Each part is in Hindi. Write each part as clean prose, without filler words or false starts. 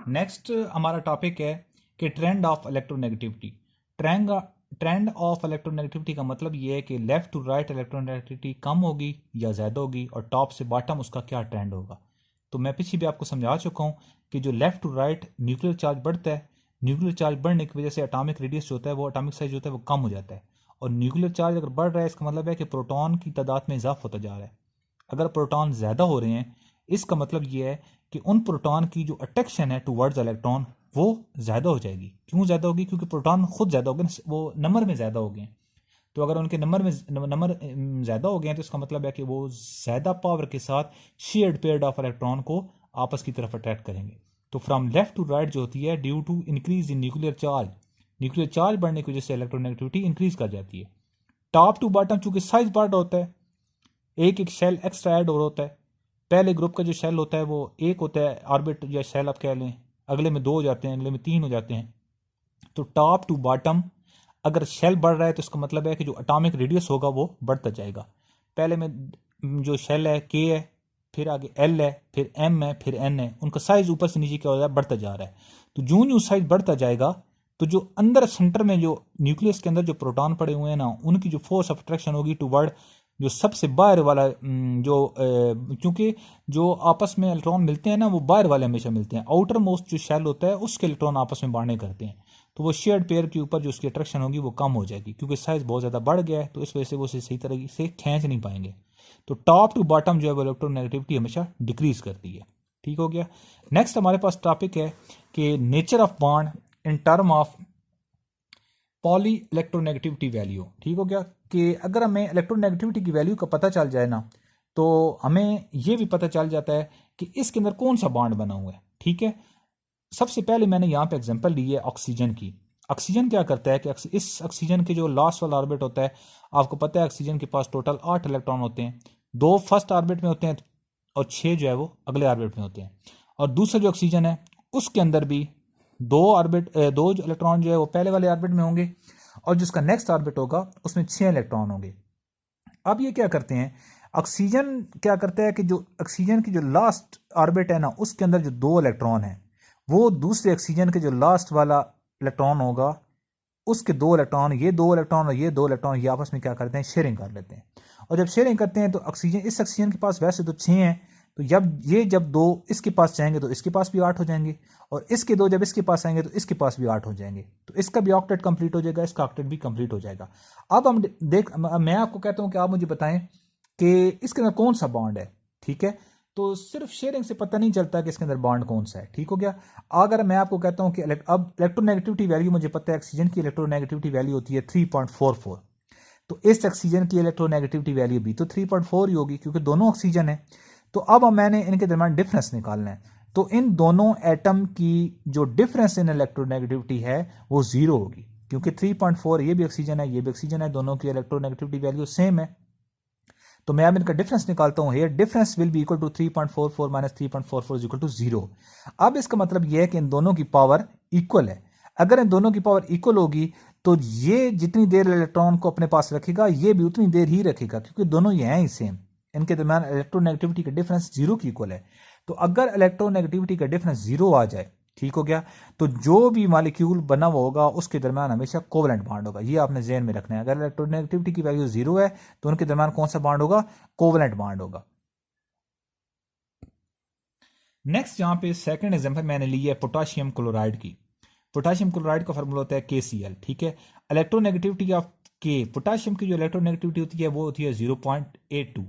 नेक्स्ट हमारा टॉपिक है कि trend of electronegativity. Trend of electronegativity का मतलब ये है कि लेफ्ट टू राइट इलेक्ट्रोनेगेटिविटी कम होगी या ज़्यादा होगी, और टॉप से बॉटम उसका क्या ट्रेंड होगा। तो मैं पीछे भी आपको समझा चुका हूँ कि जो left to right nuclear charge बढ़ता है, न्यूक्लियर चार्ज बढ़ने की वजह से एटॉमिक रेडियस जो होता है, वो एटॉमिक साइज जो होता है वो कम हो जाता है। और न्यूक्लियर चार्ज अगर बढ़ रहा है, इसका मतलब है कि प्रोटॉन की तादाद में इजाफा होता जा रहा है। अगर प्रोटॉन ज़्यादा हो रहे हैं, इसका मतलब ये है कि उन प्रोटॉन की जो अट्रैक्शन है टुवर्ड्स इलेक्ट्रॉन वो ज़्यादा हो जाएगी। क्यों ज़्यादा होगी? क्योंकि प्रोटॉन खुद ज़्यादा हो गए, वो नंबर में ज़्यादा हो गए। तो अगर उनके नंबर ज़्यादा हो गए तो इसका मतलब है कि वो ज़्यादा पावर के साथ शेयर्ड पेयर ऑफ इलेक्ट्रॉन को आपस की तरफ अट्रैक्ट करेंगे। तो फ्रॉम लेफ्ट टू राइट जो होती है, due to increase in nuclear charge बढ़ने की वजह से इलेक्ट्रोनेगेटिविटी इंक्रीज कर जाती है। टॉप टू बॉटम चूंकि साइज बढ़ होता है, एक एक शेल एक्स्ट्रा ऐड और होता है। पहले ग्रुप का जो शेल होता है वो एक होता है ऑर्बिट या शेल आप कह लें, अगले में 2 हो जाते हैं, अगले में 3 हो जाते हैं। तो टॉप टू बॉटम अगर शेल बढ़ रहा है तो इसका मतलब है कि जो एटॉमिक रेडियस होगा वो बढ़ता जाएगा। पहले में जो शेल है के है, फिर आगे एल है, फिर एम है, फिर एन है, उनका साइज ऊपर से नीचे क्या हो रहा है, बढ़ता जा रहा है। तो जो जो साइज बढ़ता जाएगा तो जो अंदर सेंटर में जो न्यूक्लियस के अंदर जो प्रोटॉन पड़े हुए हैं ना, उनकी जो फोर्स ऑफ अट्रैक्शन होगी टुवर्ड जो सबसे बाहर वाला क्योंकि जो आपस में इलेक्ट्रॉन मिलते हैं ना, वो बाहर वाले हमेशा मिलते हैं। आउटर मोस्ट जो शेल होता है उसके इलेक्ट्रॉन आपस में बांधने करते हैं, तो वो शेयर्ड पेयर के ऊपर जो उसकी अट्रैक्शन होगी वो कम हो जाएगी, क्योंकि साइज बहुत ज़्यादा बढ़ गया है। तो इस वजह से वो सही तरह से खींच नहीं पाएंगे। तो टॉप टू बॉटम जो है वो इलेक्ट्रोनेगेटिविटी हमेशा डिक्रीज करती है। ठीक हो गया। नेक्स्ट हमारे पास टॉपिक है कि nature of bond in term of poly electronegativity value. ठीक हो गया कि अगर हमें इलेक्ट्रोनेगेटिविटी की वैल्यू का पता चल जाए ना, तो हमें यह भी पता चल जाता है कि इसके अंदर कौन सा बॉन्ड बना हुआ है। ठीक है, सबसे पहले मैंने यहाँ पे एग्जांपल ली है ऑक्सीजन की। ऑक्सीजन क्या करता है कि इस ऑक्सीजन के जो लास्ट वाला ऑर्बिट होता है, आपको पता है ऑक्सीजन के पास टोटल 8 इलेक्ट्रॉन होते हैं। 2 फर्स्ट ऑर्बिट में होते हैं और 6 जो है वो अगले ऑर्बिट में होते हैं। और दूसरा जो ऑक्सीजन है उसके अंदर भी 2 इलेक्ट्रॉन जो है वो पहले वाले ऑर्बिट में होंगे, और जिसका नेक्स्ट ऑर्बिट होगा उसमें 6 इलेक्ट्रॉन होंगे। अब ये क्या करते हैं, ऑक्सीजन क्या करता है कि जो ऑक्सीजन की जो लास्ट ऑर्बिट है ना, उसके अंदर जो 2 इलेक्ट्रॉन है, वो दूसरे ऑक्सीजन के जो लास्ट वाला इलेक्ट्रॉन होगा उसके 2 इलेक्ट्रॉन, ये 2 इलेक्ट्रॉन और ये 2 इलेक्ट्रॉन, ये आपस में क्या करते हैं, शेयरिंग कर लेते हैं। और जब शेयरिंग करते हैं तो ऑक्सीजन, इस ऑक्सीजन के पास वैसे तो 6 हैं, तो जब 2 इसके पास जाएंगे तो इसके पास भी 8 हो जाएंगे, और इसके 2 जब इसके पास आएंगे तो इसके पास भी 8 हो जाएंगे। तो इसका भी ऑक्टेट कंप्लीट हो जाएगा, इसका ऑक्टेट भी कंप्लीट हो जाएगा। अब मैं आपको कहता हूं कि आप मुझे बताएं कि इसके अंदर कौन सा बॉन्ड है। ठीक है, तो सिर्फ शेयरिंग से पता नहीं चलता कि इसके अंदर बॉन्ड कौन सा है। ठीक हो गया। अगर मैं आपको कहता हूं कि अब इलेक्ट्रोनेगेटिविटी वैल्यू मुझे पता है, ऑक्सीजन की इलेक्ट्रोनेगेटिविटी वैल्यू होती है 3.44, तो इस ऑक्सीजन की इलेक्ट्रोनेगेटिविटी वैल्यू भी तो 3.4 ही होगी, क्योंकि दोनों ऑक्सीजन है। तो अब मैंने इनके दरमियान डिफरेंस निकालना है, तो इन दोनों एटम की जो डिफरेंस इन इलेक्ट्रोनेगेटिविटी है वो 0 होगी, क्योंकि 3.4 ये भी ऑक्सीजन है, ये भी ऑक्सीजन है, दोनों की इलेक्ट्रोनेगेटिविटी वैल्यू सेम है। तो मैं अब इनका डिफरेंस निकालता हूं, here difference will be equal to 3.44 minus 3.44 is equal to 0। अब इसका मतलब यह है कि इन दोनों की पावर इक्वल है। अगर इन दोनों की पावर इक्वल होगी तो ये जितनी देर इलेक्ट्रॉन को अपने पास रखेगा ये भी उतनी देर ही रखेगा, क्योंकि दोनों ये हैं ही सेम। इनके दरमियान इलेक्ट्रोनेगेटिविटी का डिफरेंस 0 की इक्वल है। तो अगर इलेक्ट्रोनेगेटिविटी का डिफरेंस 0 आ जाए, ठीक हो गया, तो जो भी मॉलिक्यूल बना हुआ होगा उसके दरमियान हमेशा कोवेलेंट बॉन्ड होगा। ये आपने ज़हन में रखना है। अगर इलेक्ट्रोनेगेटिविटी की वैल्यू 0 है तो उनके दरमियान कौन सा बॉन्ड होगा, कोवेलेंट बॉन्ड होगा। नेक्स्ट यहां पे सेकंड एग्जांपल मैंने ली है पोटाशियम क्लोराइड की। पोटाशियम क्लोराइड का फार्मूला होता है KCl। ठीक है, इलेक्ट्रोनेगेटिविटी ऑफ के, पोटाशियम की जो इलेक्ट्रोनेगेटिविटी होती है वो होती है 0.82,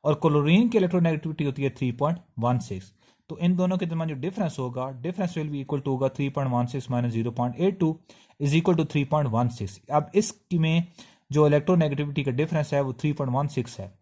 और क्लोरीन की इलेक्ट्रोनेगेटिविटी होती है 3.16। तो इन दोनों के दरमियान जो डिफरेंस होगा, difference will be equal to होगा 3.16 माइनस 0.82 इज इक्वल टू 3.16। अब इसमें जो इलेक्ट्रोनेगेटिविटी का डिफरेंस है वो 3.16 है।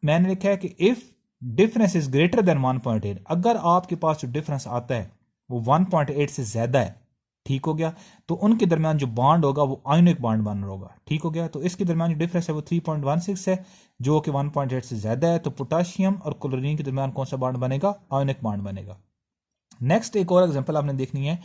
मैंने लिखा है कि if difference is greater than 1.8, अगर आपके पास जो डिफरेंस आता है वो 1.8 से ज्यादा है, ठीक हो गया, तो उनके दरमियान जो बॉन्ड होगा वो आयोनिक बॉन्ड बन रहा होगा। ठीक हो गया, तो इसके दरमियान जो डिफरेंस है वो 3.16 है, जो कि 1.8 से ज्यादा है। तो पोटाशियम और क्लोरीन के दरमियान कौन सा बॉन्ड बनेगा, आयोनिक बॉन्ड बनेगा। नेक्स्ट एक और एग्जांपल आपने देखनी है,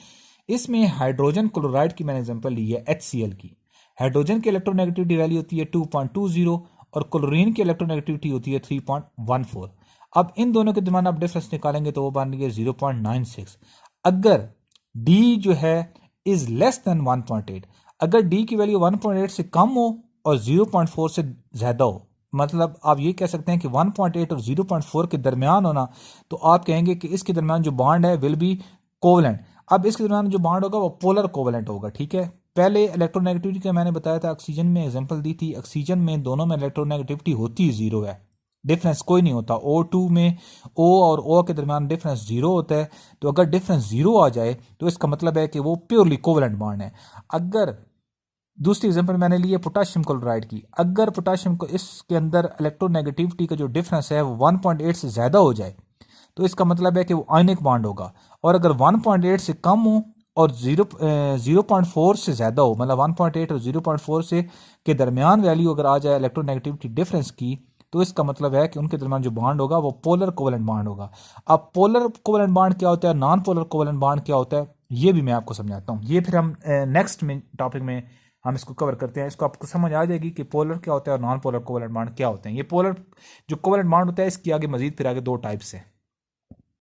इसमें हाइड्रोजन क्लोराइड की मैंने एग्जांपल ली है HCl की। हाइड्रोजन की इलेक्ट्रोनेगेटिविटी वैल्यू होती है 2.20 और क्लोरीन की इलेक्ट्रोनेगेटिविटी होती है 3.14। अब इन दोनों के दरमियान आप डिफरेंस निकालेंगे तो वो बन गया 0.96। अगर d जो है इज लेस देन 1.8, अगर d की वैल्यू 1.8 से कम हो और 0.4 से ज्यादा हो, मतलब आप ये कह सकते हैं कि 1.8 और 0.4 के दरमियान होना, तो आप कहेंगे कि इसके दरमियान जो बॉन्ड है विल बी कोवलेंट। अब इसके दरमियान जो बॉन्ड होगा वो पोलर कोवलेंट होगा, ठीक है। पहले इलेक्ट्रोनेगेटिविटी का मैंने बताया था, ऑक्सीजन में एग्जांपल दी थी, ऑक्सीजन में दोनों में इलेक्ट्रोनेगेटिविटी होती जीरो है, डिफरेंस कोई नहीं होता। O2 में O और O के दरमियान डिफरेंस जीरो होता है, तो अगर डिफरेंस जीरो आ जाए तो इसका मतलब है कि वो प्योरली कोवलेंट बॉन्ड है। अगर दूसरी एग्जांपल मैंने ली है पोटाशियम क्लोराइड की, अगर पोटाशियम को इसके अंदर इलेक्ट्रोनेगेटिविटी का जो डिफरेंस है वो 1.8 से ज्यादा हो जाए, तो इसका मतलब है कि वो आयनिक बॉन्ड होगा। और अगर 1.8 से कम हो और 0.4 से ज्यादा हो, मतलब 1.8 और 0.4 से के दरमियान वैल्यू अगर आ जाए इलेक्ट्रोनेगेटिविटी डिफरेंस की, तो इसका मतलब है कि उनके दरमियान जो बॉन्ड होगा वो पोलर कोवलेंट बॉन्ड होगा। अब पोलर कोवलेंट बॉन्ड क्या होता है, नॉन पोलर कोवलेंट बॉन्ड क्या होता है, ये भी मैं आपको समझाता हूँ। ये फिर हम नेक्स्ट में टॉपिक में हम इसको कवर करते हैं। इसको आपको समझ आ जाएगी कि पोलर क्या होता है और नॉन पोलर कोवलेंट बॉन्ड क्या होते हैं। ये पोलर जो कोवलेंट बॉन्ड होता है इसकी आगे मजीद फिर आगे दो टाइप्स है।